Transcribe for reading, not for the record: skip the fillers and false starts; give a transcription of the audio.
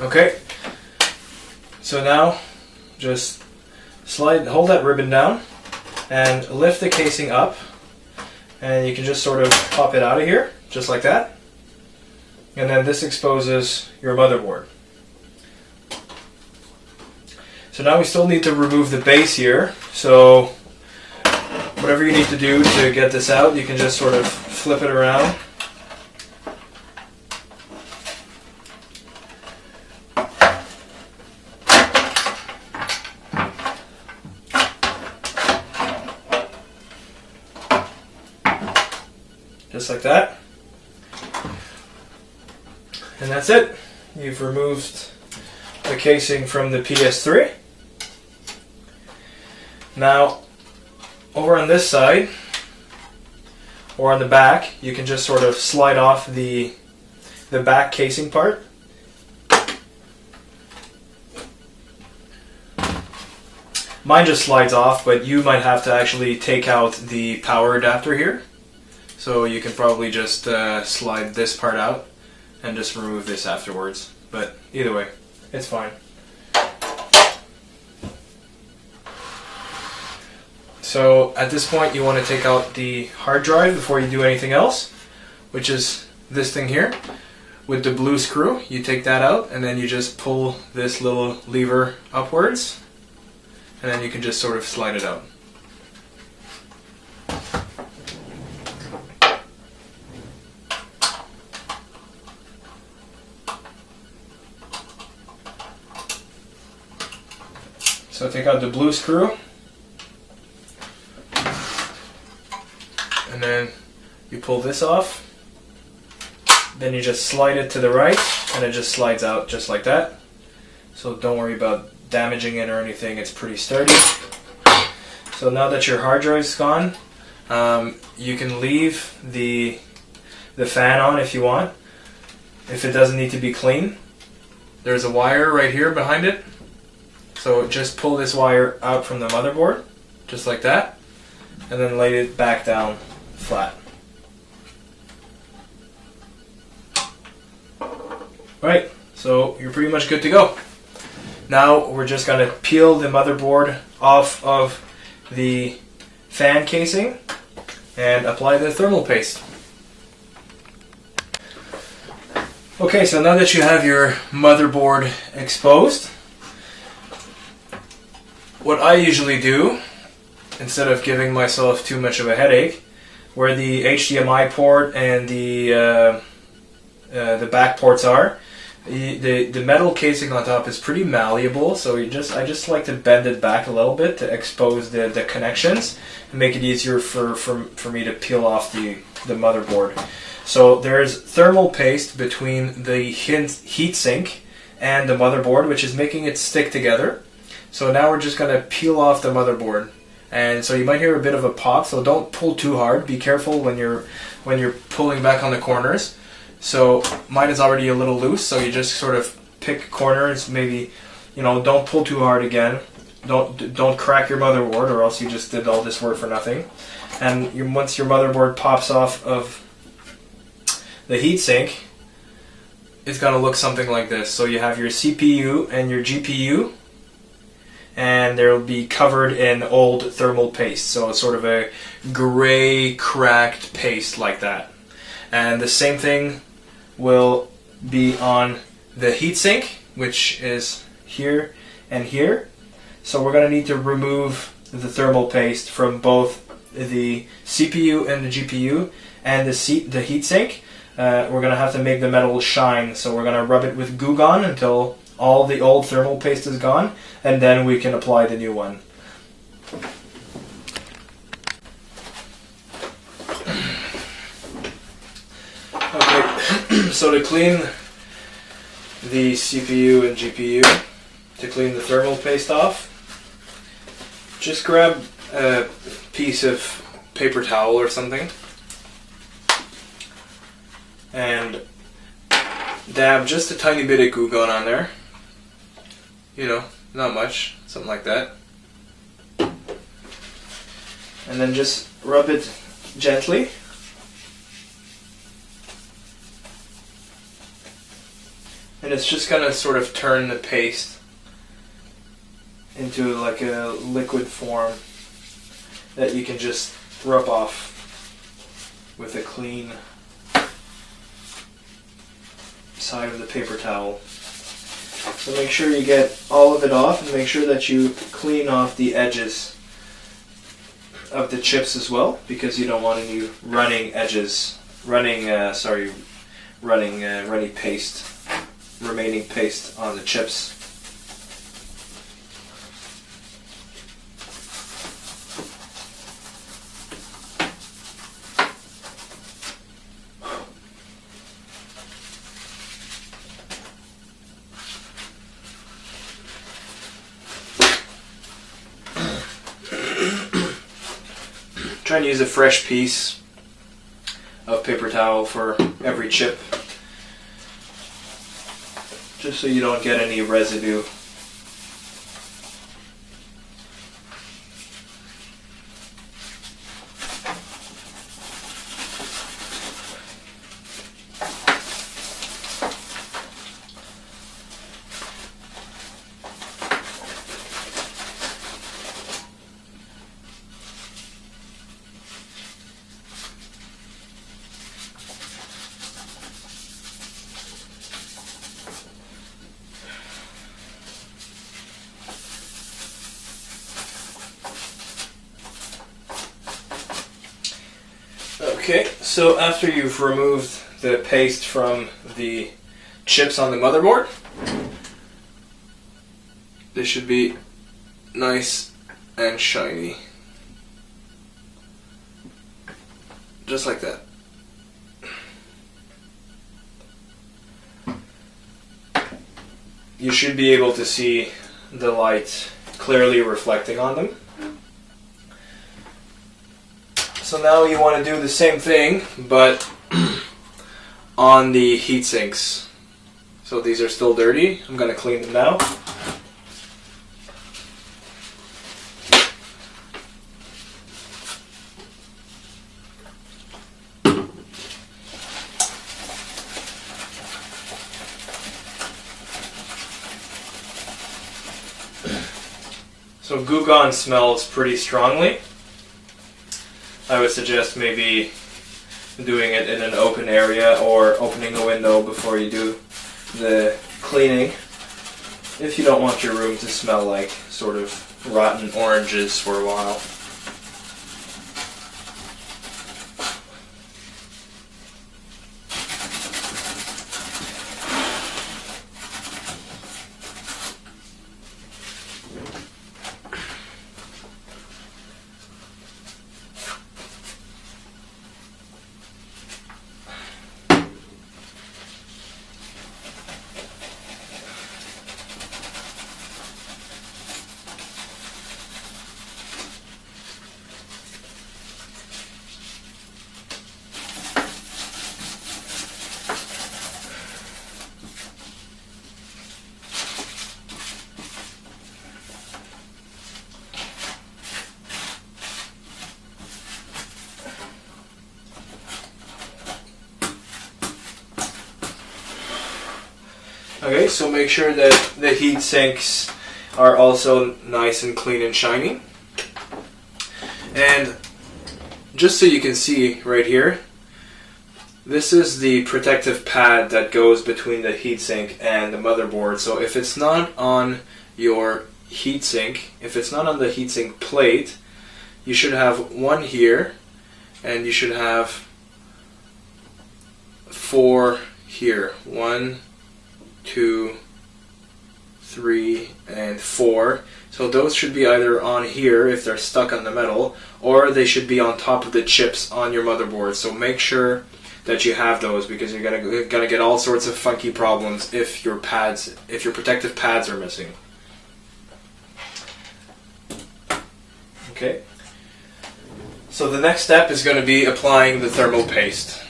Okay, so now just hold that ribbon down and lift the casing up, and you can just sort of pop it out of here, just like that. And then this exposes your motherboard. So now we still need to remove the base here, so whatever you need to do to get this out, you can just sort of flip it around. Just like that. And that's it. You've removed the casing from the PS3. Now, over on this side, or on the back, you can just sort of slide off the back casing part. Mine just slides off, but you might have to actually take out the power adapter here. So you can probably just slide this part out and just remove this afterwards. But either way, it's fine. So at this point you want to take out the hard drive before you do anything else, which is this thing here. With the blue screw, you take that out and then you just pull this little lever upwards and then you can just sort of slide it out. So take out the blue screw, and then you pull this off, then you just slide it to the right, and it just slides out just like that. So don't worry about damaging it or anything, it's pretty sturdy. So now that your hard drive's gone, you can leave the fan on if you want, if it doesn't need to be clean. There's a wire right here behind it. So just pull this wire out from the motherboard, just like that, and then lay it back down flat. Right, so you're pretty much good to go. Now we're just going to peel the motherboard off of the fan casing and apply the thermal paste. Okay, so now that you have your motherboard exposed, what I usually do, instead of giving myself too much of a headache, where the HDMI port and the back ports are, the metal casing on top is pretty malleable, so I just like to bend it back a little bit to expose the connections and make it easier for me to peel off the motherboard. So there's thermal paste between the heatsink and the motherboard, which is making it stick together. So now we're just going to peel off the motherboard, and so you might hear a bit of a pop. So don't pull too hard. Be careful when you're pulling back on the corners. So mine is already a little loose. So you just sort of pick corners. Maybe, don't pull too hard again. Don't crack your motherboard, or else you just did all this work for nothing. And once your motherboard pops off of the heatsink, it's going to look something like this. So you have your CPU and your GPU, and they'll be covered in old thermal paste, so it's sort of a gray cracked paste like that. And the same thing will be on the heatsink, which is here and here. So we're going to need to remove the thermal paste from both the CPU and the GPU and the heatsink. We're going to have to make the metal shine, so we're going to rub it with Goo Gone until all the old thermal paste is gone, and then we can apply the new one. Okay, so to clean the CPU and GPU, to clean the thermal paste off, just grab a piece of paper towel or something and dab just a tiny bit of Goo Gone on there. Not much, something like that. And then just rub it gently. and it's just going to sort of turn the paste into like a liquid form that you can just rub off with a clean side of the paper towel. So make sure you get all of it off, and make sure that you clean off the edges of the chips as well, because you don't want any runny paste, remaining paste on the chips. Try and use a fresh piece of paper towel for every chip, just so you don't get any residue. Okay, so after you've removed the paste from the chips on the motherboard, they should be nice and shiny. Just like that. You should be able to see the light clearly reflecting on them. So now you want to do the same thing, but on the heat sinks. So these are still dirty. I'm going to clean them now. So Goo Gone smells pretty strongly. I would suggest maybe doing it in an open area or opening a window before you do the cleaning, if you don't want your room to smell like sort of rotten oranges for a while. Okay, so make sure that the heat sinks are also nice and clean and shiny. And just so you can see right here, this is the protective pad that goes between the heatsink and the motherboard. So if it's not on your heatsink, if it's not on the heatsink plate, you should have one here, and you should have 4 here. 1, 2, 3, and 4. So those should be either on here if they're stuck on the metal, or they should be on top of the chips on your motherboard. So make sure that you have those, because you're gonna get all sorts of funky problems if your protective pads are missing. Okay. So the next step is going to be applying the thermal paste.